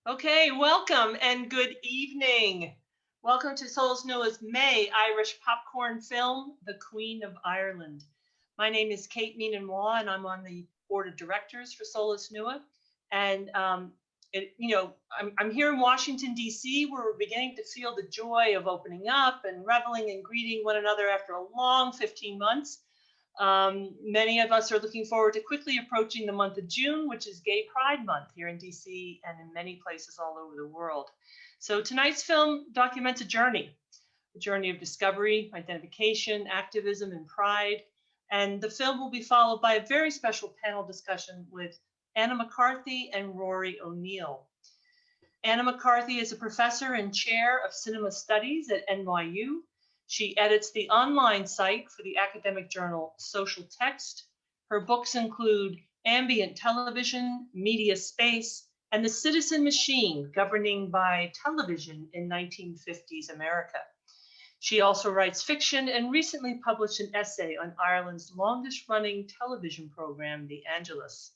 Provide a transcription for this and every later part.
Okay, welcome and good evening. Welcome to Solus Noah's May Irish popcorn film, The Queen of Ireland. My name is Kate Meenan-Waugh, and I'm on the board of directors for Solus Noah. And I'm here in Washington, D.C., where we're beginning to feel the joy of opening up and reveling and greeting one another after a long 15 months. Many of us are looking forward to quickly approaching the month of June, which is Gay Pride Month here in DC and in many places all over the world. So tonight's film documents a journey of discovery, identification, activism, and pride. And the film will be followed by a very special panel discussion with Anna McCarthy and Rory O Neill. Anna McCarthy is a professor and chair of cinema studies at NYU. She edits the online site for the academic journal Social Text. Her books include Ambient Television, Media Space, and The Citizen Machine, Governing by Television in 1950s America. She also writes fiction and recently published an essay on Ireland's longest-running television program, The Angelus.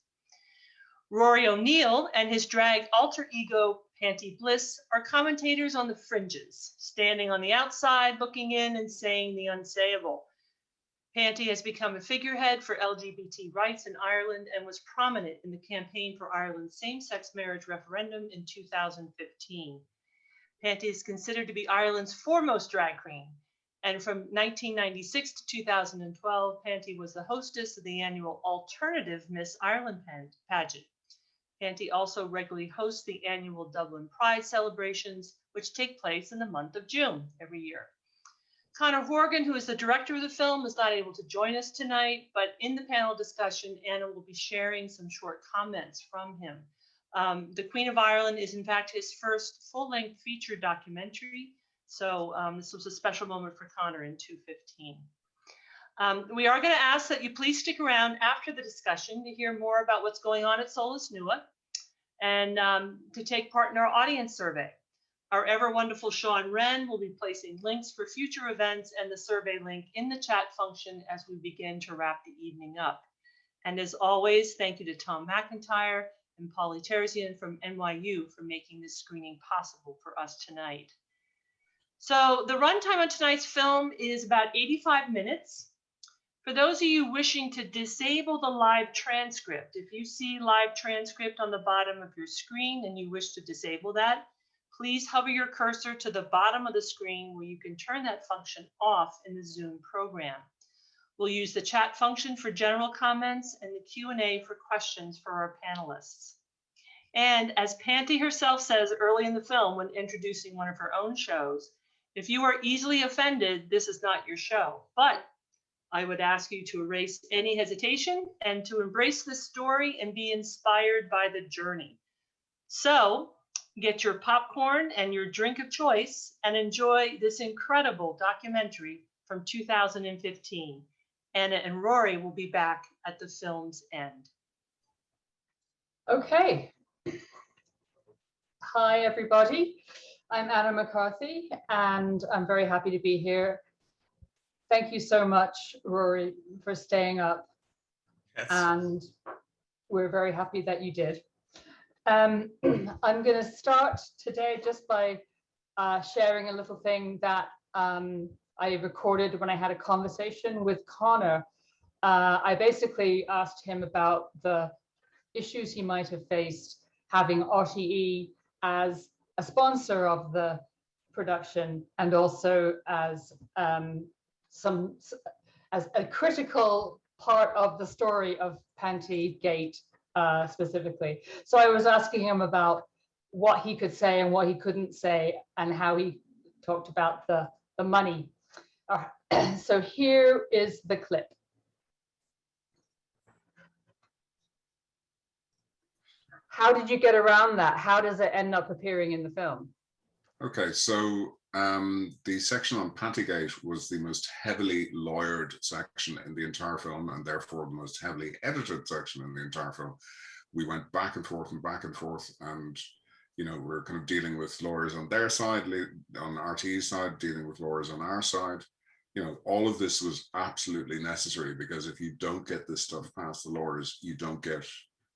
Rory O Neill and his drag alter ego, Panti Bliss, are commentators on the fringes, standing on the outside, looking in and saying the unsayable. Panti has become a figurehead for LGBT rights in Ireland and was prominent in the campaign for Ireland's same-sex marriage referendum in 2015. Panti is considered to be Ireland's foremost drag queen, and from 1996 to 2012, Panti was the hostess of the annual Alternative Miss Ireland pageant. Panti also regularly hosts the annual Dublin Pride celebrations, which take place in the month of June every year. Conor Horgan, who is the director of the film, is not able to join us tonight, but in the panel discussion, Anna will be sharing some short comments from him. The Queen of Ireland is in fact his first full-length feature documentary, so this was a special moment for Conor in 2015. We are going to ask that you please stick around after the discussion to hear more about what's going on at Solus Noah and to take part in our audience survey. Our ever wonderful Sean Wren will be placing links for future events and the survey link in the chat function as we begin to wrap the evening up. And as always, thank you to Tom McIntyre and Polly Terzian from NYU for making this screening possible for us tonight. So the runtime on tonight's film is about 85 minutes. For those of you wishing to disable the live transcript, if you see live transcript on the bottom of your screen and you wish to disable that, please hover your cursor to the bottom of the screen where you can turn that function off in the Zoom program. We'll use the chat function for general comments and the Q&A for questions for our panelists. And as Panti herself says early in the film when introducing one of her own shows, if you are easily offended, this is not your show. But I would ask you to erase any hesitation and to embrace the story and be inspired by the journey. So get your popcorn and your drink of choice and enjoy this incredible documentary from 2015. Anna and Rory will be back at the film's end. Okay. Hi, everybody. I'm Anna McCarthy, and I'm very happy to be here. Thank you so much, Rory, for staying up. Yes. And we're very happy that you did. I'm going to start today just by sharing a little thing that I recorded when I had a conversation with Conor. I basically asked him about the issues he might have faced having RTE as a sponsor of the production and also as as a critical part of the story of panti-gate specifically. So I was asking him about what he could say and what he couldn't say and how he talked about the money. So here is the clip. How did you get around that? How does it end up appearing in the film? Okay, so the section on Pantygate was the most heavily lawyered section in the entire film, and therefore the most heavily edited section in the entire film. We went back and forth, and you know, we're kind of dealing with lawyers on their side, on RTE's side, dealing with lawyers on our side. You know, all of this was absolutely necessary, because if you don't get this stuff past the lawyers, you don't get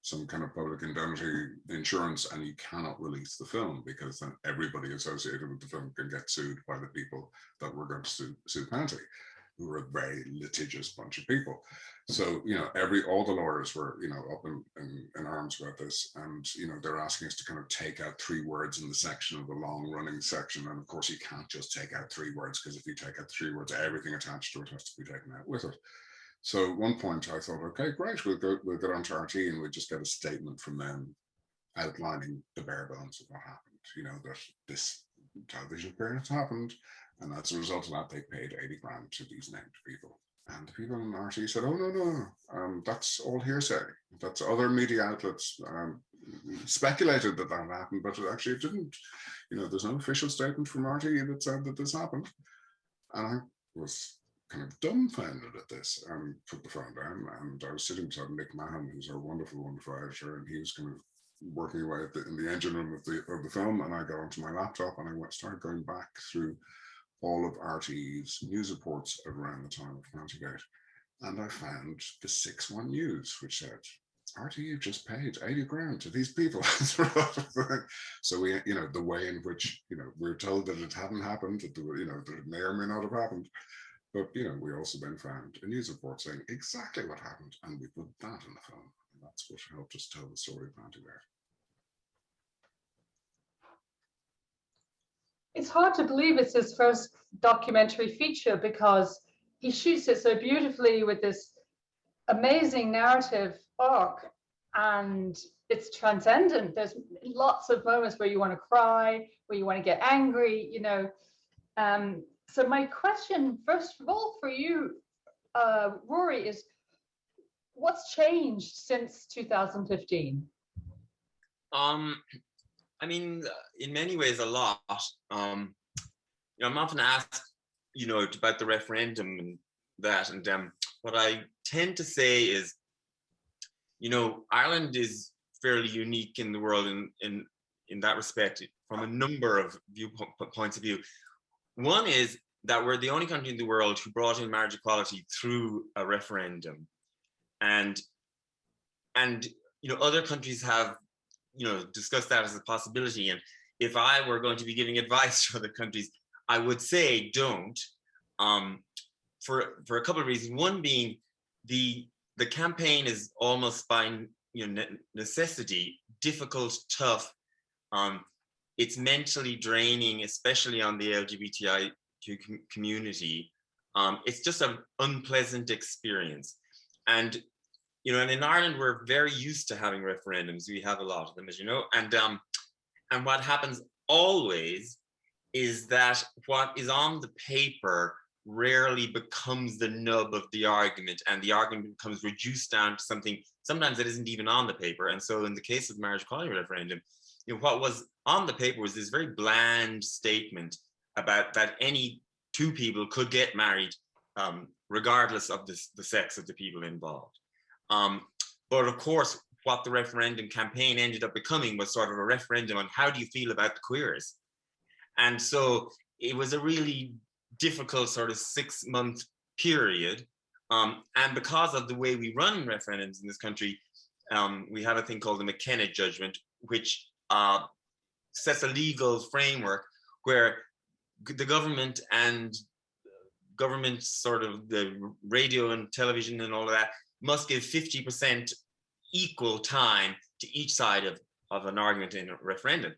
some kind of public indemnity insurance, and you cannot release the film because then everybody associated with the film can get sued by the people that were going to sue Panty, who were a very litigious bunch of people. So, you know, all the lawyers were, you know, up in arms about this. And, you know, they're asking us to kind of take out 3 words in the section of the long running section. And of course, you can't just take out 3 words, because if you take out 3 words, everything attached to it has to be taken out with it. So at one point I thought, okay, great, we'll get onto RT and we'll just get a statement from them outlining the bare bones of what happened, you know, that this television appearance happened. And as a result of that, they paid 80 grand to these named people. And the people in RT said, oh, no, that's all hearsay. That's other media outlets speculated that happened, but actually it didn't. You know, there's no official statement from RT that said that this happened. And I was kind of dumbfounded at this and put the phone down. And I was sitting beside Nick Mahon, who's our wonderful, wonderful editor, and he was kind of working away in the engine room of the film. And I got onto my laptop and I started going back through all of RT's news reports around the time of Pantygate, and I found the 6-1 News, which said, RT just paid 80 grand to these people. So we, you know, the way in which, you know, we're told that it hadn't happened, that, you know, that it may or may not have happened, but, you know, we also then found a news report saying exactly what happened, and we put that in the film, and that's what helped us tell the story of Pantygate. It's hard to believe it's his first documentary feature, because he shoots it so beautifully with this amazing narrative arc, and it's transcendent. There's lots of moments where you want to cry, where you want to get angry, you know. So my question, first of all, for you, Rory, is what's changed since 2015? I mean, in many ways, a lot. You know, I'm often asked, you know, about the referendum and that, and what I tend to say is, you know, Ireland is fairly unique in the world in that respect, from a number of points of view. One is that we're the only country in the world who brought in marriage equality through a referendum, and you know, other countries have, you know, discuss that as a possibility. And if I were going to be giving advice to other countries, I would say don't, for a couple of reasons. One being the campaign is almost by, you know, necessity difficult, tough. It's mentally draining, especially on the LGBTIQ community. It's just an unpleasant experience. And you know, and in Ireland, we're very used to having referendums. We have a lot of them, as you know. And what happens always is that what is on the paper rarely becomes the nub of the argument, and the argument becomes reduced down to something sometimes that isn't even on the paper. And so in the case of the marriage equality referendum, you know, what was on the paper was this very bland statement about that any 2 people could get married regardless of the sex of the people involved. But of course, what the referendum campaign ended up becoming was sort of a referendum on how do you feel about the queers. And so it was a really difficult sort of 6-month period. And because of the way we run referendums in this country, we have a thing called the McKenna judgment, which sets a legal framework where the government and government sort of the radio and television and all of that must give 50% equal time to each side of an argument in a referendum.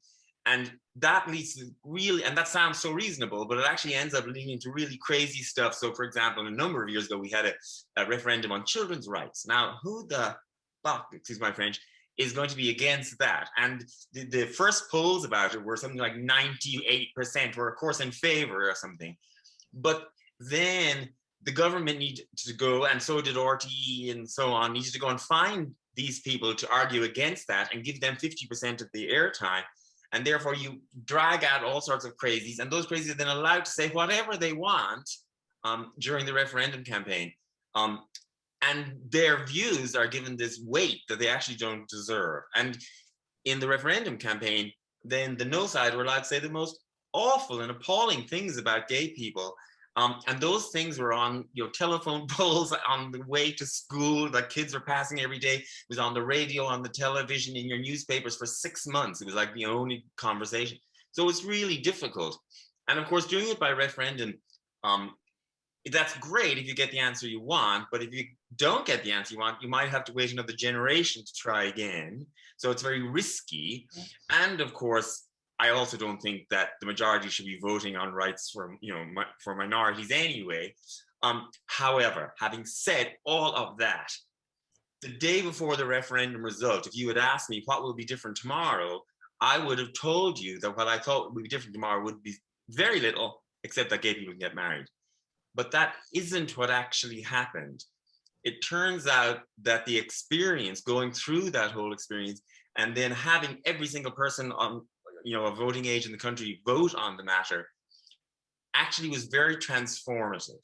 And that leads to really, and that sounds so reasonable, but it actually ends up leading to really crazy stuff. So for example, a number of years ago, we had a referendum on children's rights. Now, who the fuck, excuse my French, is going to be against that? And the first polls about it were something like 98% were of course in favor or something. But then the government needed to go, and so did RTE and so on, needed to go and find these people to argue against that and give them 50% of the airtime. And therefore you drag out all sorts of crazies, and those crazies are then allowed to say whatever they want during the referendum campaign. And their views are given this weight that they actually don't deserve. And in the referendum campaign, then the no side were allowed to say the most awful and appalling things about gay people. And those things were on telephone poles on the way to school that kids were passing every day. It was on the radio, on the television, in your newspapers for 6 months. It was like the only conversation. So it's really difficult. And of course, doing it by referendum, that's great if you get the answer you want, but if you don't get the answer you want, you might have to wait another generation to try again. So it's very risky. And of course, I also don't think that the majority should be voting on rights for minorities anyway. However, having said all of that, the day before the referendum result, if you had asked me what will be different tomorrow, I would have told you that what I thought would be different tomorrow would be very little, except that gay people can get married. But that isn't what actually happened. It turns out that the experience, going through that whole experience, and then having every single person on a voting age in the country vote on the matter, actually was very transformative.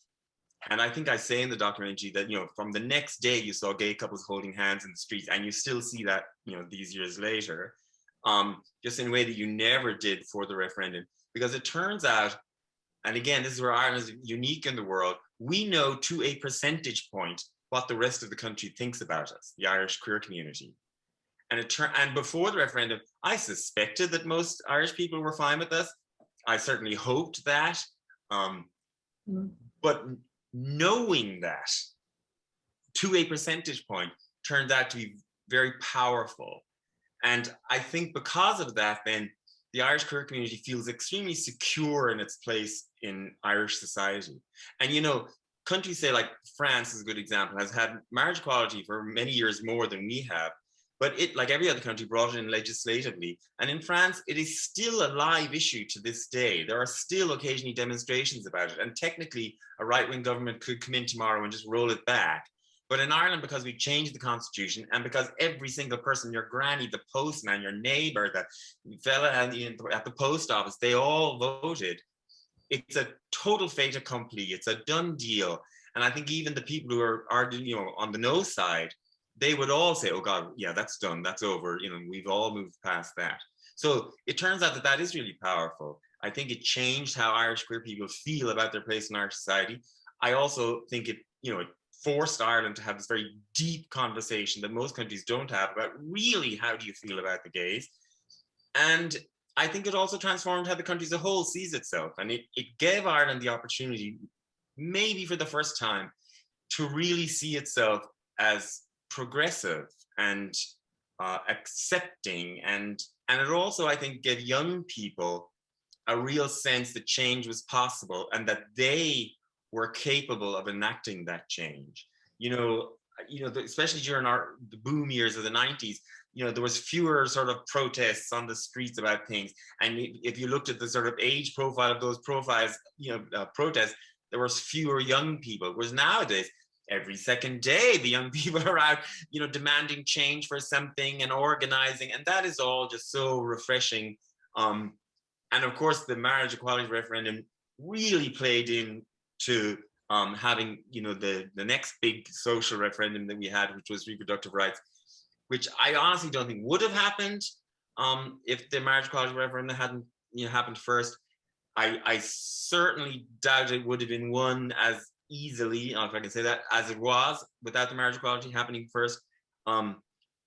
And I think I say in the documentary that from the next day you saw gay couples holding hands in the streets, and you still see that these years later, just in a way that you never did for the referendum. Because it turns out, and again, this is where Ireland is unique in the world, we know to a percentage point what the rest of the country thinks about us, the Irish queer community. And before the referendum, I suspected that most Irish people were fine with us. I certainly hoped that. But knowing that to a percentage point turned out to be very powerful. And I think because of that, then the Irish queer community feels extremely secure in its place in Irish society. And countries say, like France is a good example, has had marriage equality for many years more than we have, but it, like every other country, brought it in legislatively. And in France, it is still a live issue to this day. There are still occasionally demonstrations about it. And technically, a right-wing government could come in tomorrow and just roll it back. But in Ireland, because we changed the constitution, and because every single person, your granny, the postman, your neighbor, the fella at the post office, they all voted, it's a total fait accompli. It's a done deal. And I think even the people who are on the no side, they would all say, oh God, yeah, that's done, that's over. We've all moved past that. So it turns out that that is really powerful. I think it changed how Irish queer people feel about their place in Irish society. I also think it forced Ireland to have this very deep conversation that most countries don't have about really how do you feel about the gays. And I think it also transformed how the country as a whole sees itself. And it gave Ireland the opportunity, maybe for the first time, to really see itself as progressive and accepting. And it also, I think, gave young people a real sense that change was possible and that they were capable of enacting that change. Especially during the boom years of the 90s, there was fewer sort of protests on the streets about things. And if you looked at the sort of age profile of those protests, there was fewer young people. Whereas nowadays, every second day, the young people are out, demanding change for something and organizing. And that is all just so refreshing. And of course, the marriage equality referendum really played into having, the next big social referendum that we had, which was reproductive rights, which I honestly don't think would have happened if the marriage equality referendum hadn't happened first. I certainly doubt it would have been won as easily, if I can say that, as it was without the marriage equality happening first.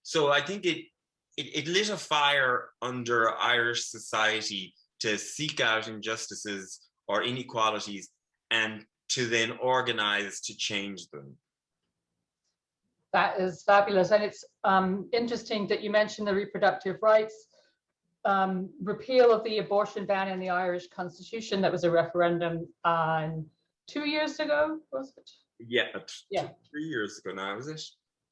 So I think it lit a fire under Irish society to seek out injustices or inequalities and to then organize to change them. That is fabulous. And it's interesting that you mentioned the reproductive rights repeal of the abortion ban in the Irish Constitution. That was a referendum 2 years ago, was it? Yeah. 3 years ago now, was it?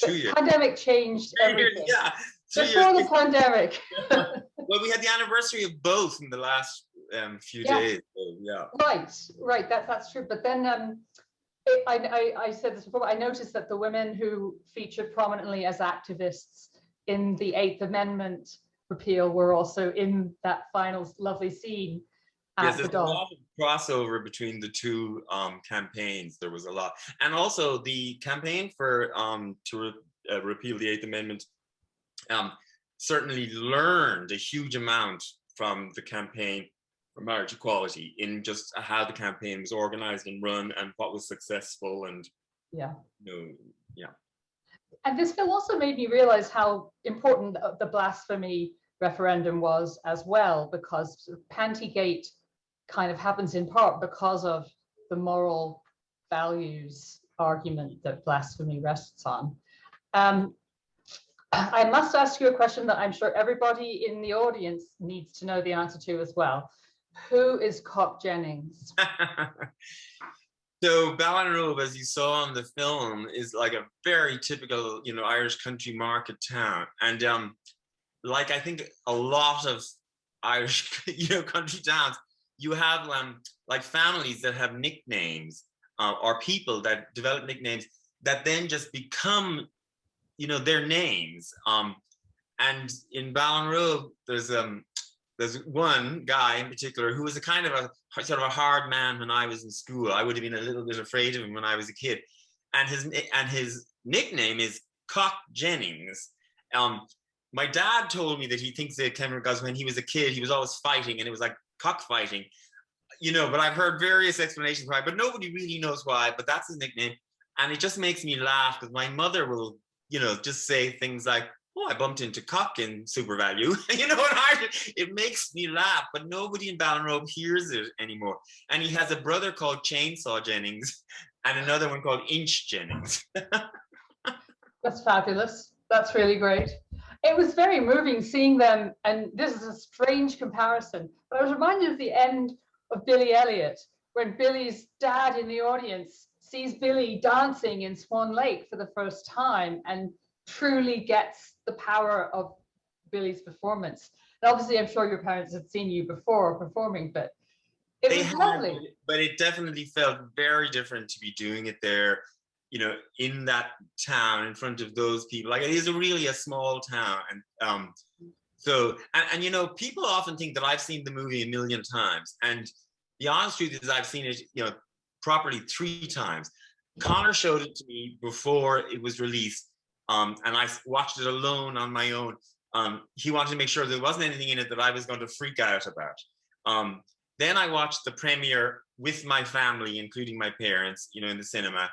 2 years. The pandemic changed everything. Yeah. Before the pandemic. Well, we had the anniversary of both in the last few days. So, yeah. Right. That's true. But then I said this before. I noticed that the women who featured prominently as activists in the 8th Amendment repeal were also in that final lovely scene. Yes, there's a lot of crossover between the two campaigns. There was a lot, and also the campaign for to repeal the 8th Amendment certainly learned a huge amount from the campaign for marriage equality in just how the campaign was organized and run and what was successful and yeah. Yeah. And this film also made me realize how important the blasphemy referendum was as well, because Panty-gate kind of happens in part because of the moral values argument that blasphemy rests on. I must ask you a question that I'm sure everybody in the audience needs to know the answer to as well. Who is Cop Jennings? So Ballinrobe, as you saw in the film, is like a very typical, Irish country market town. And like I think a lot of Irish, country towns, you have like families that have nicknames or people that develop nicknames that then just become, their names. And in Ballinrobe, there's one guy in particular who was a kind of a sort of a hard man when I was in school. I would have been a little bit afraid of him when I was a kid. And his nickname is Cock Jennings. My dad told me that he thinks it came because when he was a kid, he was always fighting and it was like cockfighting, but I've heard various explanations why, but nobody really knows why, but that's his nickname. And it just makes me laugh because my mother will, just say things like, oh, I bumped into Cock in Super Value. It makes me laugh, but nobody in Ballinrobe hears it anymore. And he has a brother called Chainsaw Jennings and another one called Inch Jennings. That's fabulous. That's really great. It was very moving seeing them, and this is a strange comparison, but I was reminded of the end of Billy Elliot, when Billy's dad in the audience sees Billy dancing in Swan Lake for the first time and truly gets the power of Billy's performance. And obviously, I'm sure your parents had seen you before performing, but it was lovely. But it definitely felt very different to be doing it there, in that town in front of those people. Like, it is really a small town. And so people often think that I've seen the movie a million times. And the honest truth is I've seen it, properly 3 times. Conor showed it to me before it was released. And I watched it alone on my own. He wanted to make sure there wasn't anything in it that I was going to freak out about. Then I watched the premiere with my family, including my parents, in the cinema.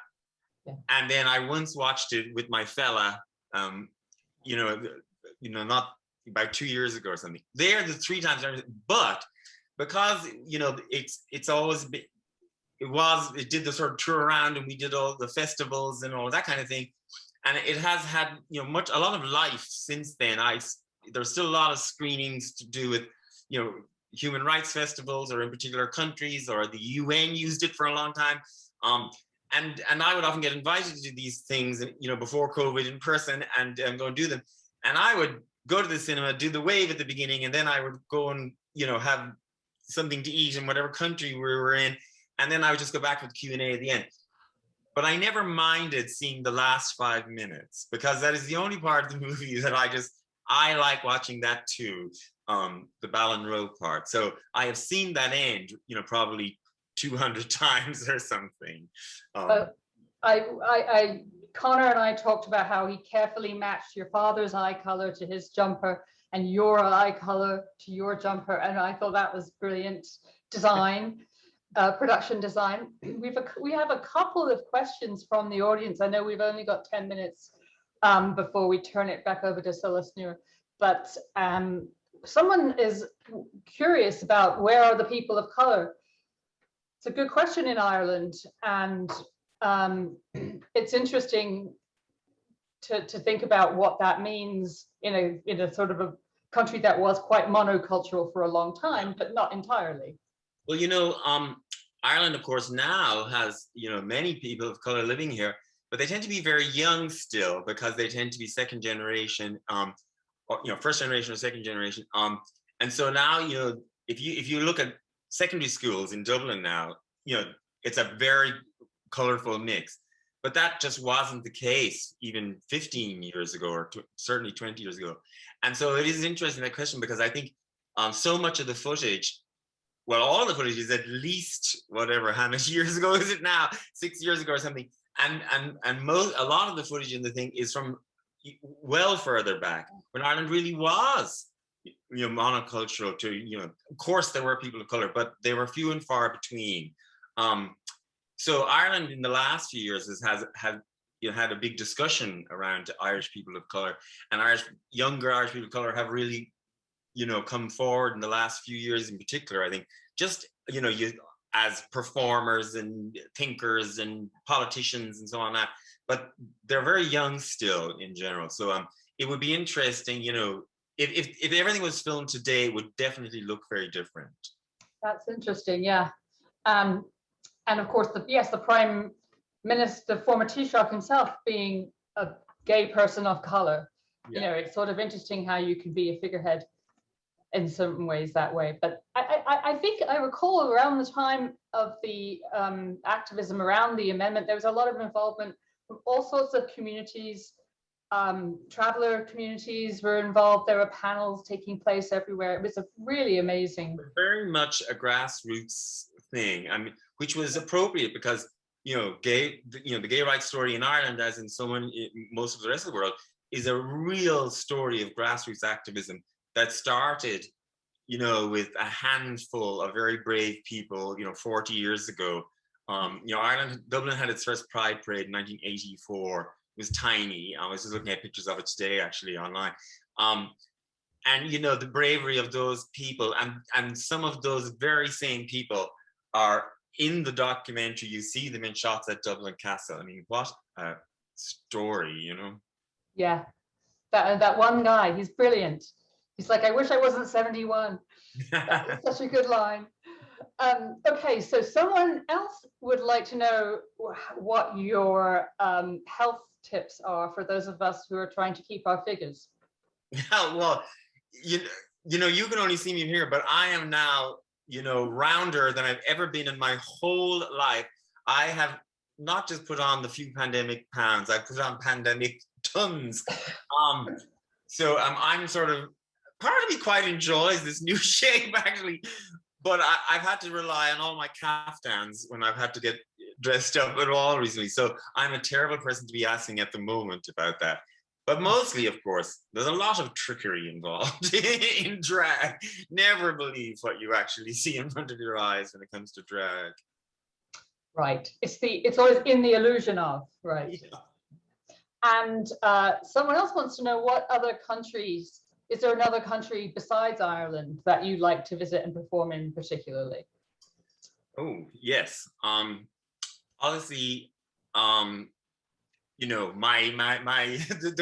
Yeah. And then I once watched it with my fella, not about 2 years ago or something. They're the 3 times, but because it's always been, it did the sort of tour around, and we did all the festivals and all that kind of thing. And it has had, a lot of life since then. There's still a lot of screenings to do with, human rights festivals, or in particular countries, or the UN used it for a long time. And I would often get invited to these things, before COVID in person, and go and do them. And I would go to the cinema, do the wave at the beginning, and then I would go and, have something to eat in whatever country we were in. And then I would just go back with Q&A at the end. But I never minded seeing the last 5 minutes, because that is the only part of the movie that I like watching that too, the Ballinrobe part. So I have seen that end, probably 200 times or something. Conor and I talked about how he carefully matched your father's eye color to his jumper and your eye color to your jumper. And I thought that was brilliant design. Production design. We have a couple of questions from the audience. I know we've only got 10 minutes before we turn it back over to Celestia, but someone is curious about where are the people of color. It's a good question in Ireland, and it's interesting to think about what that means in a sort of a country that was quite monocultural for a long time, but not entirely. Well, Ireland, of course, now has, many people of color living here, but they tend to be very young still, because they tend to be second generation, or, first generation or second generation. And so now, if you look at secondary schools in Dublin now, it's a very colorful mix, but that just wasn't the case even 15 years ago, or certainly 20 years ago. And so it is interesting, that question, because I think so much of the footage, well, all the footage is at least how many years ago is it now? 6 years ago or something. And a lot of the footage in the thing is from well further back, when Ireland really was monocultural to, of course there were people of color, but they were few and far between. So Ireland in the last few years has had a big discussion around Irish people of color, and younger Irish people of color have really, come forward in the last few years in particular. I think just, as performers and thinkers and politicians and so on that, but they're very young still in general. So it would be interesting, if everything was filmed today, it would definitely look very different. That's interesting, yeah. And of course, the Prime Minister, former Taoiseach himself, being a gay person of color, it's sort of interesting how you can be a figurehead in certain ways that way. But I think I recall around the time of the activism around the amendment, there was a lot of involvement from all sorts of communities. Traveler communities were involved. There were panels taking place everywhere. It was really amazing. Very much a grassroots thing. I mean, which was appropriate because the gay rights story in Ireland, as in most of the rest of the world, is a real story of grassroots activism that started, with a handful of very brave people, 40 years ago. Dublin had its first Pride Parade in 1984. It was tiny. I was just looking at pictures of it today, actually, online. And the bravery of those people, and some of those very same people are in the documentary. You see them in shots at Dublin Castle. I mean, what a story, Yeah, that one guy, he's brilliant. He's like, I wish I wasn't 71. That's such a good line. Okay, so someone else would like to know what your health tips are for those of us who are trying to keep our figures. Yeah, well, you can only see me here, but I am now, rounder than I've ever been in my whole life. I have not just put on the few pandemic pounds, I put on pandemic tons. So I'm sort of, part of me quite enjoys this new shape actually, but I've had to rely on all my caftans when I've had to get dressed up at all recently. So I'm a terrible person to be asking at the moment about that. But mostly, of course, there's a lot of trickery involved in drag. Never believe what you actually see in front of your eyes when it comes to drag. Right. It's always in the illusion of, right. Yeah. And someone else wants to know what other countries, is there another country besides Ireland that you'd like to visit and perform in particularly? Oh, yes. Obviously, the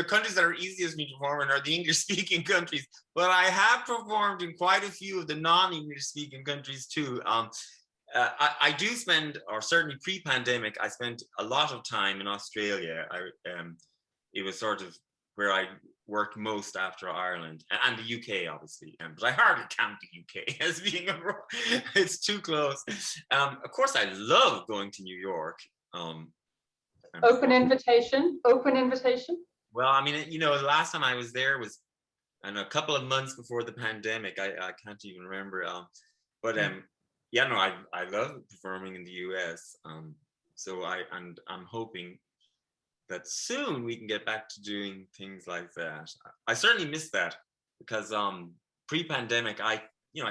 countries that are easiest for me to perform in are the English-speaking countries, but I have performed in quite a few of the non-English-speaking countries too. I do spend, or certainly pre-pandemic, I spent a lot of time in Australia. It was sort of where I worked most after Ireland, and the UK, obviously. But I hardly count the UK as being it's too close. Of course, I love going to New York. Open invitation. Well, I mean, the last time I was there was a couple of months before the pandemic. I can't even remember. I love performing in the US. So I'm hoping that soon we can get back to doing things like that. I certainly miss that because pre-pandemic, I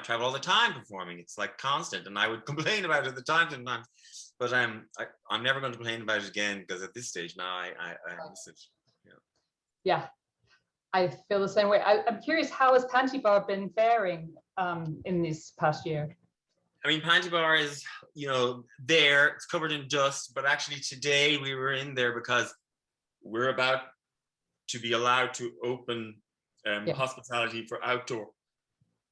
travel all the time performing. It's like constant, and I would complain about it at the time sometimes. But I'm never going to complain about it again because at this stage now I miss it. Yeah, I feel the same way. I'm curious, how has Panty Bar been faring in this past year? I mean, Panty Bar is, there, it's covered in dust, but actually today we were in there because we're about to be allowed to open hospitality for outdoor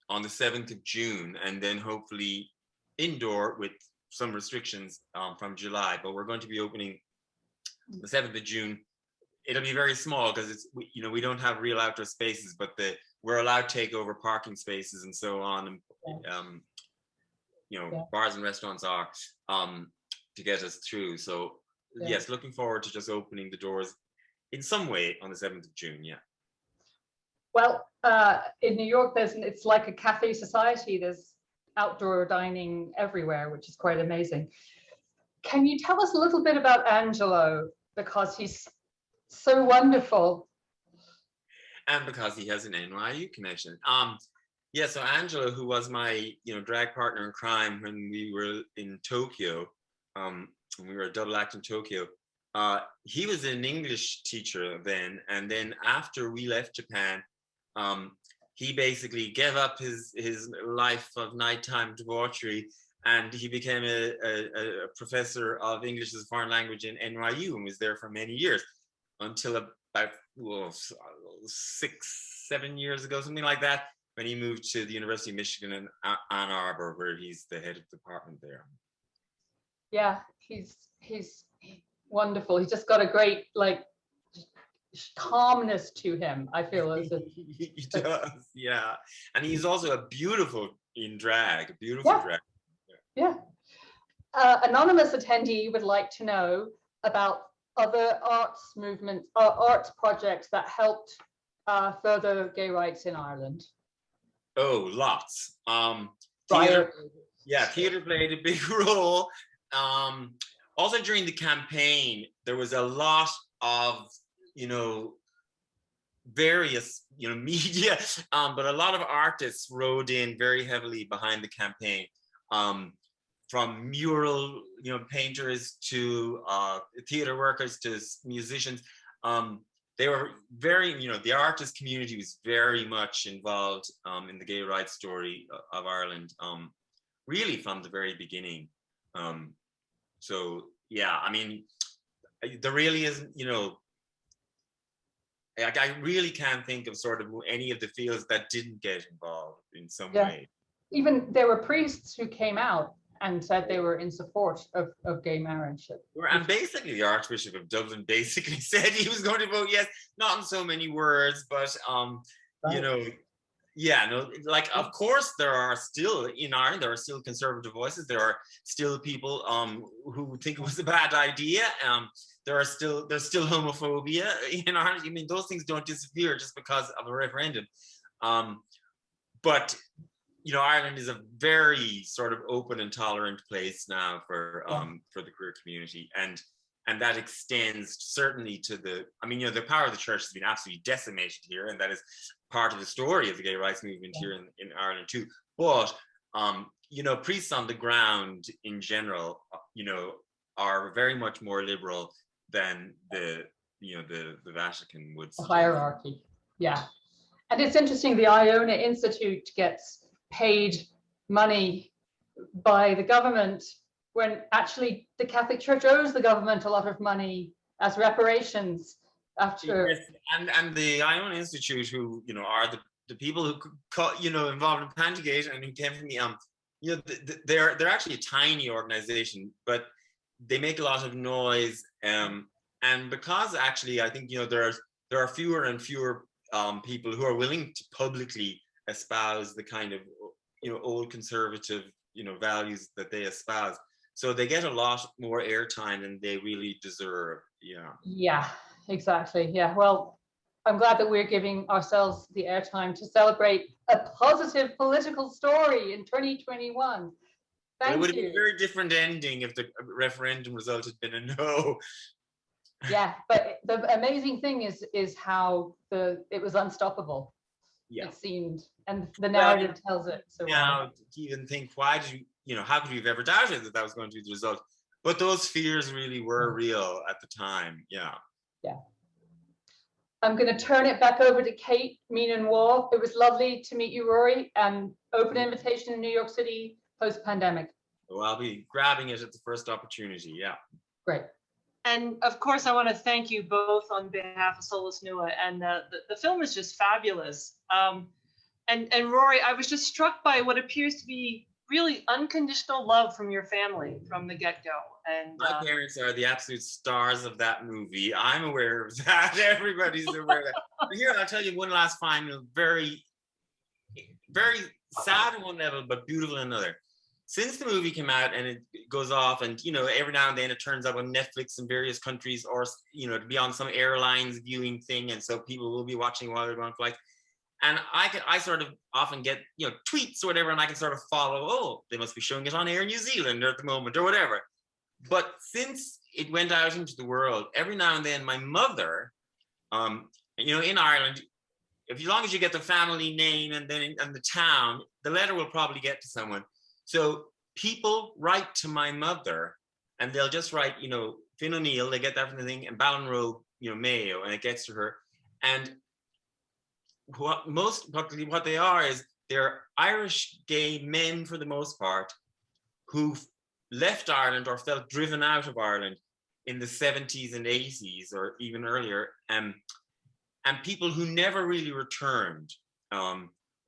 on the 7th of June, and then hopefully indoor with some restrictions from July. But we're going to be opening the 7th of June. It'll be very small because we don't have real outdoor spaces, but we're allowed to take over parking spaces and so on. And, bars and restaurants are to get us through. So yes, looking forward to just opening the doors in some way on the 7th of June. Yeah. Well, in New York, it's like a cafe society. There's outdoor dining everywhere, which is quite amazing. Can you tell us a little bit about Angelo, because he's so wonderful? and because he has an NYU connection. Yeah, so Angelo, who was my drag partner in crime when we were in Tokyo, when we were a double act in Tokyo, he was an English teacher then, and then after we left Japan, he basically gave up his life of nighttime debauchery, and he became a professor of English as a foreign language in NYU and was there for many years until about 6-7 years ago, something like that, when he moved to the University of Michigan in Ann Arbor, where he's the head of the department there. Yeah, he's wonderful. He's just got a great calmness to him, I feel. He does, yeah. And he's also a beautiful in drag, drag. Yeah. Anonymous attendee would like to know about other arts movements or arts projects that helped further gay rights in Ireland. Oh, lots. Theater played a big role. Also during the campaign, there was a lot of various media, but a lot of artists rode in very heavily behind the campaign, from mural painters to theater workers to musicians. They were very, the artist community was very much involved in the gay rights story of Ireland, really from the very beginning. So yeah, I mean, there really isn't, I really can't think of sort of any of the fields that didn't get involved in some way. Even there were priests who came out and said they were in support of gay marriage. And basically the Archbishop of Dublin basically said he was going to vote yes, not in so many words, but of course there are still in Ireland, there are still conservative voices, there are still people who think it was a bad idea. There's still homophobia in Ireland. I mean, those things don't disappear just because of a referendum. But Ireland is a very sort of open and tolerant place now for the queer community, and that extends certainly to the power of the church has been absolutely decimated here, and that is part of the story of the gay rights movement here in Ireland too. But priests on the ground in general, are very much more liberal than the Vatican would suggest. Hierarchy, yeah. And it's interesting, the Iona Institute gets paid money by the government when actually the Catholic Church owes the government a lot of money as reparations after. Yes, and the Iona Institute, who are the people who involved in Panty-gate and who came from the they're actually a tiny organization, but they make a lot of noise, and because actually I think there are fewer and fewer people who are willing to publicly espouse the kind of old conservative values that they espouse, so they get a lot more airtime than they really deserve. Yeah, exactly. Yeah, well, I'm glad that we're giving ourselves the airtime to celebrate a positive political story in 2021. Thank you. It would have been a very different ending if the referendum result had been a no. Yeah, but the amazing thing is how it was unstoppable. Yeah. It seemed, and the narrative tells it. So now, to even think, why did how could you have ever doubted that was going to be the result? But those fears really were real at the time. Yeah. Yeah. I'm going to turn it back over to Kate Meenan-Waugh. It was lovely to meet you, Rory, and open invitation in New York City post-pandemic. Well, I'll be grabbing it at the first opportunity. Yeah. Great. And of course, I want to thank you both on behalf of Solus Nua. And the film is just fabulous. And Rory, I was just struck by what appears to be really unconditional love from your family from the get-go. And my parents are the absolute stars of that movie. I'm aware of that. Everybody's aware of that. But here, I'll tell you one last final, very, very sad on one level, but beautiful on another. Since the movie came out and it goes off, and every now and then it turns up on Netflix in various countries, or to be on some airlines viewing thing, and so people will be watching while they're on flight. And I sort of often get tweets or whatever, and I can sort of follow. Oh, they must be showing it on Air New Zealand at the moment or whatever. But since it went out into the world, every now and then my mother, in Ireland, as long as you get the family name and then and the town, the letter will probably get to someone. So people write to my mother, and they'll just write, you know, Finn O'Neill, they get that from the thing, and Ballinrobe, you know, Mayo, and it gets to her. And what they are is they're Irish gay men for the most part who've left Ireland or felt driven out of Ireland in the 70s and 80s or even earlier, and people who never really returned,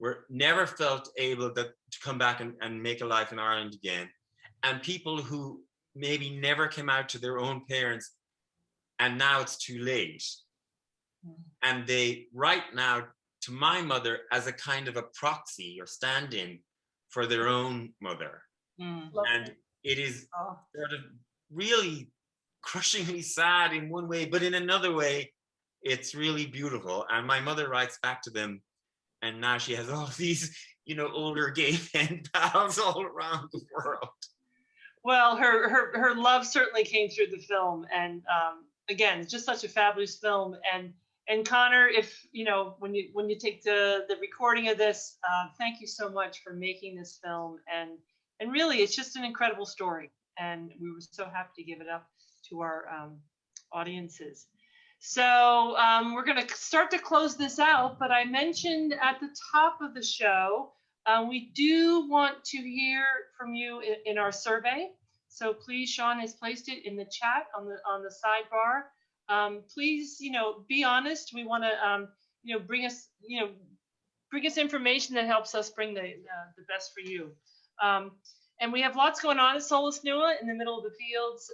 were never felt able to come back and make a life in Ireland again, and people who maybe never came out to their own parents and now it's too late. And they write now to my mother as a kind of a proxy or stand-in for their own mother. And it is sort of really crushingly sad in one way, but in another way, it's really beautiful. And my mother writes back to them, and now she has all of these, you know, older gay men pals all around the world. Well, her love certainly came through the film, and again, just such a fabulous film. And Conor, if you know, when you take the recording of this, thank you so much for making this film, and really, it's just an incredible story, and we were so happy to give it up to our audiences. So we're going to start to close this out, but I mentioned at the top of the show, we do want to hear from you in our survey. So please, Sean has placed it in the chat on the sidebar. Please, you know, be honest. We want to, you know, bring us information that helps us bring the best for you. And we have lots going on at Solus Nua. In the middle of the fields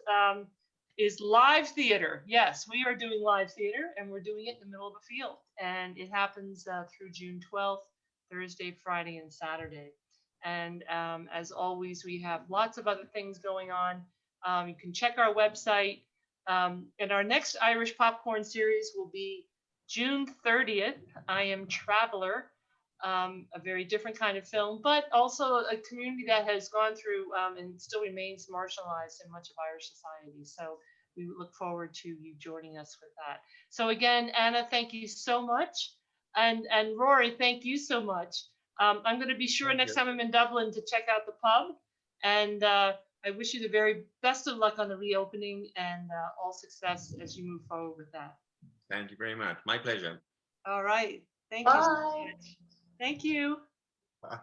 is live theater. Yes, we are doing live theater, and we're doing it in the middle of the field. And it happens through June 12th, Thursday, Friday, and Saturday. And as always, we have lots of other things going on. You can check our website. And our next Irish Popcorn series will be June 30th. I Am Traveler, a very different kind of film, but also a community that has gone through and still remains marginalized in much of Irish society. So we look forward to you joining us with that. So again, Anna, thank you so much. And Rory, thank you so much. I'm going to be sure next time I'm in Dublin to check out the pub. And I wish you the very best of luck on the reopening, and all success as you move forward with that. Thank you very much. My pleasure. All right. Thank you so much. Thank you. Bye.